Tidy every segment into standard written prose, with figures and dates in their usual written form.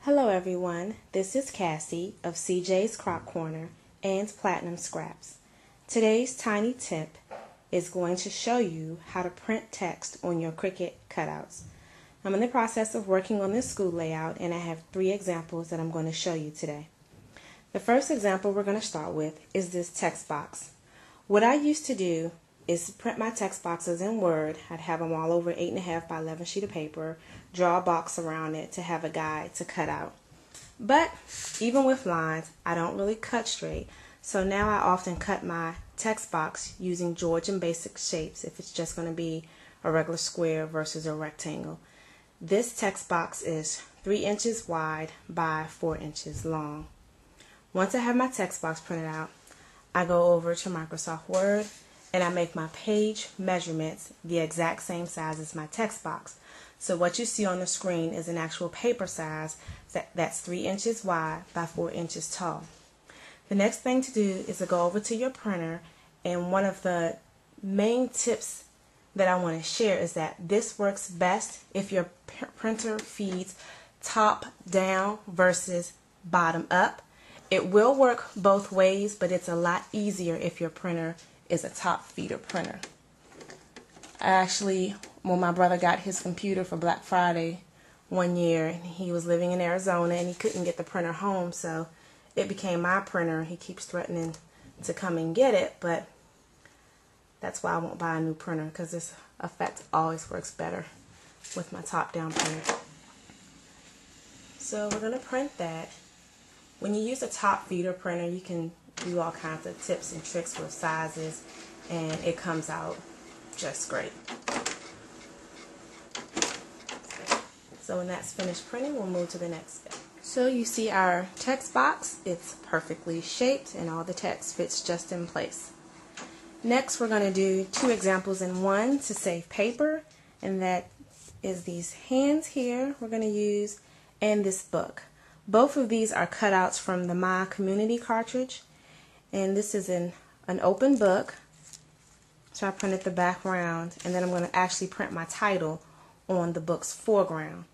Hello everyone, this is Cassie of CJ's Crop Corner and Platinum Scraps. Today's tiny tip is going to show you how to print text on your Cricut cutouts. I'm in the process of working on this school layout and I have 3 examples that I'm going to show you today. The first example we're going to start with is this text box. What I used to do is print my text boxes in Word. I'd have them all over 8.5 by 11 sheet of paper, draw a box around it to have a guide to cut out. But even with lines, I don't really cut straight, so now I often cut my text box using Georgian basic shapes if it's just going to be a regular square versus a rectangle. This text box is 3 inches wide by 4 inches long. Once I have my text box printed out, I go over to Microsoft Word and I make my page measurements the exact same size as my text box. So what you see on the screen is an actual paper size that's 3 inches wide by 4 inches tall. The next thing to do is to go over to your printer, and one of the main tips that I want to share is that this works best if your printer feeds top down versus bottom up. It will work both ways, but it's a lot easier if your printer is a top feeder printer. When my brother got his computer for Black Friday one year, he was living in Arizona and he couldn't get the printer home, so it became my printer. He keeps threatening to come and get it, but that's why I won't buy a new printer, because this effect always works better with my top down printer. So we're going to print that. When you use a top feeder printer, you can do all kinds of tips and tricks with sizes, and it comes out just great. So when that's finished printing, we'll move to the next step. So you see our text box, it's perfectly shaped and all the text fits just in place. Next we're going to do 2 examples in one to save paper, and that is these hands here we're going to use and this book. Both of these are cutouts from the My Community cartridge, and this is an open book. So I printed the background, and then I'm going to actually print my title on the book's foreground.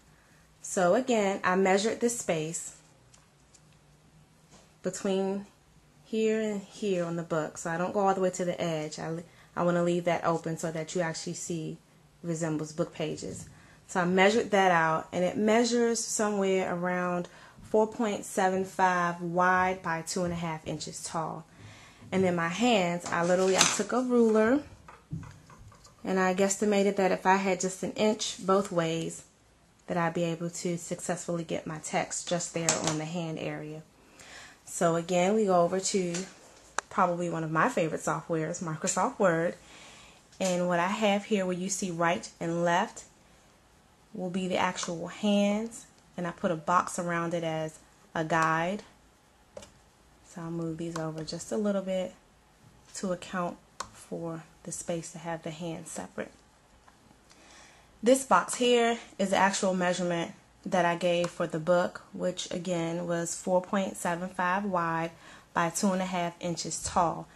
So again, I measured this space between here and here on the book, so I don't go all the way to the edge. I want to leave that open so that you actually see resembles book pages. So I measured that out, and it measures somewhere around 4.75 wide by 2.5 inches tall. And then my hands, I took a ruler and I guesstimated that if I had just an inch both ways, that I'd be able to successfully get my text just there on the hand area. So again, we go over to probably one of my favorite softwares, Microsoft Word. And what I have here, where you see right and left, will be the actual hands. And I put a box around it as a guide. So I'll move these over just a little bit to account for the space to have the hands separate. This box here is the actual measurement that I gave for the book, which again was 4.75 wide by 2.5 inches tall.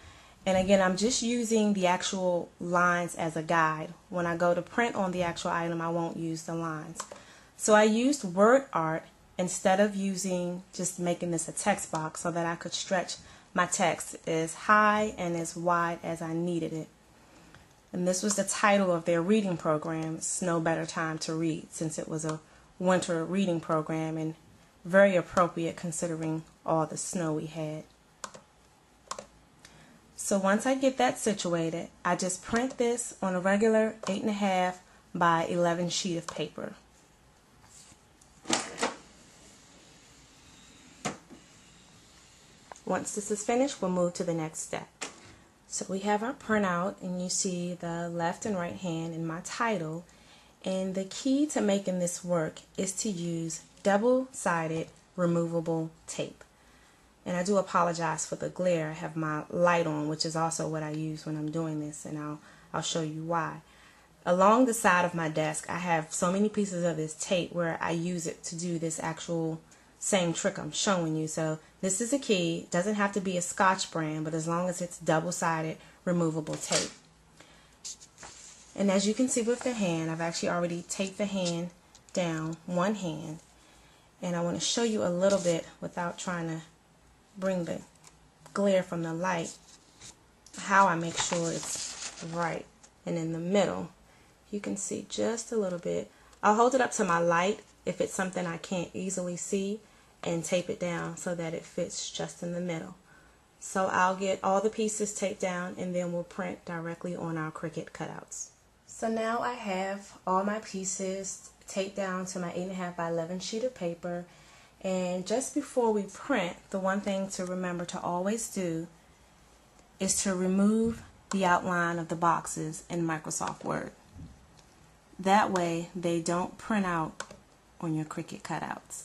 And again, I'm just using the actual lines as a guide. When I go to print on the actual item, I won't use the lines. So I used word art instead of just making this a text box, so that I could stretch my text as high and as wide as I needed it. And this was the title of their reading program, It's No Better Time to Read, since it was a winter reading program, and very appropriate considering all the snow we had. So once I get that situated, I just print this on a regular 8.5 by 11 sheet of paper. Once this is finished, we'll move to the next step. So we have our printout, and you see the left and right hand in my title. And the key to making this work is to use double-sided removable tape. And I do apologize for the glare. I have my light on, which is also what I use when I'm doing this, and I'll show you why. Along the side of my desk, I have so many pieces of this tape where I use it to do this actual same trick I'm showing you. So this is a key. It doesn't have to be a Scotch brand, but as long as it's double-sided removable tape. And as you can see with the hand, I've actually already taped the hand down, one hand, And I want to show you a little bit without trying to bring the glare from the light, how I make sure it's right. And in the middle, you can see just a little bit. I'll hold it up to my light if it's something I can't easily see and tape it down so that it fits just in the middle. So I'll get all the pieces taped down and then we'll print directly on our Cricut cutouts. So now I have all my pieces taped down to my 8.5 by 11 sheet of paper. And just before we print, the one thing to remember to always do is to remove the outline of the boxes in Microsoft Word. That way they don't print out on your Cricut cutouts.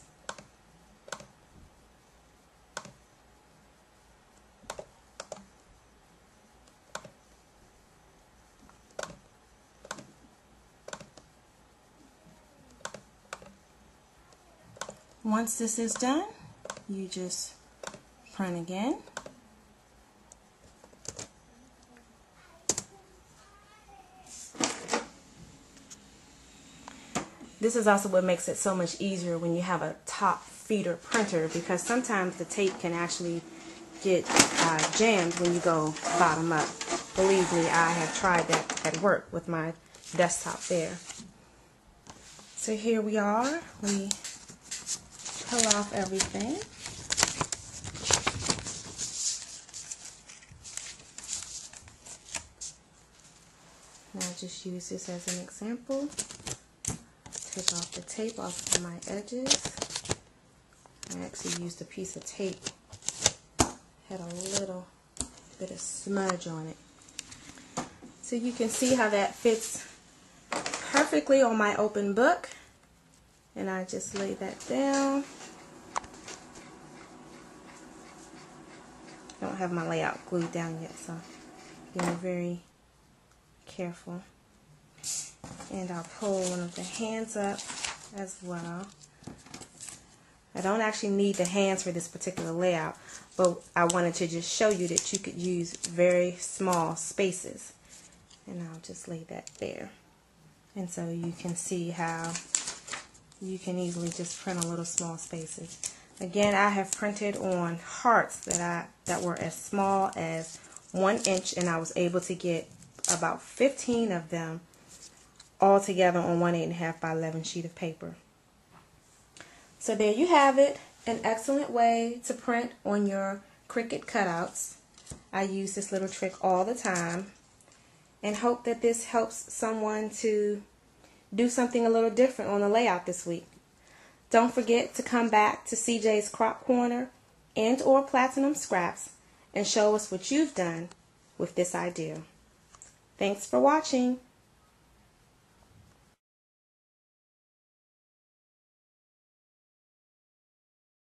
Once this is done, you just print again. This is also what makes it so much easier when you have a top feeder printer, because sometimes the tape can actually get jammed when you go bottom up. Believe me, I have tried that at work with my desktop there. So here we are. We pull off everything. Now just use this as an example. Take off the tape off of my edges. I actually used a piece of tape. Had a little bit of smudge on it. So you can see how that fits perfectly on my open book. And I just lay that down. I don't have my layout glued down yet, so being very careful. And I'll pull one of the hands up as well. I don't actually need the hands for this particular layout, but I wanted to just show you that you could use very small spaces. And I'll just lay that there. And so you can see how you can easily just print on little small spaces. Again, I have printed on hearts that were as small as 1 inch, and I was able to get about 15 of them all together on one 8.5 by 11 sheet of paper. So there you have it, an excellent way to print on your Cricut cutouts. I use this little trick all the time and hope that this helps someone to do something a little different on the layout this week. Don't forget to come back to CJ's Crop Corner and or Platinum Scraps and show us what you've done with this idea. Thanks for watching.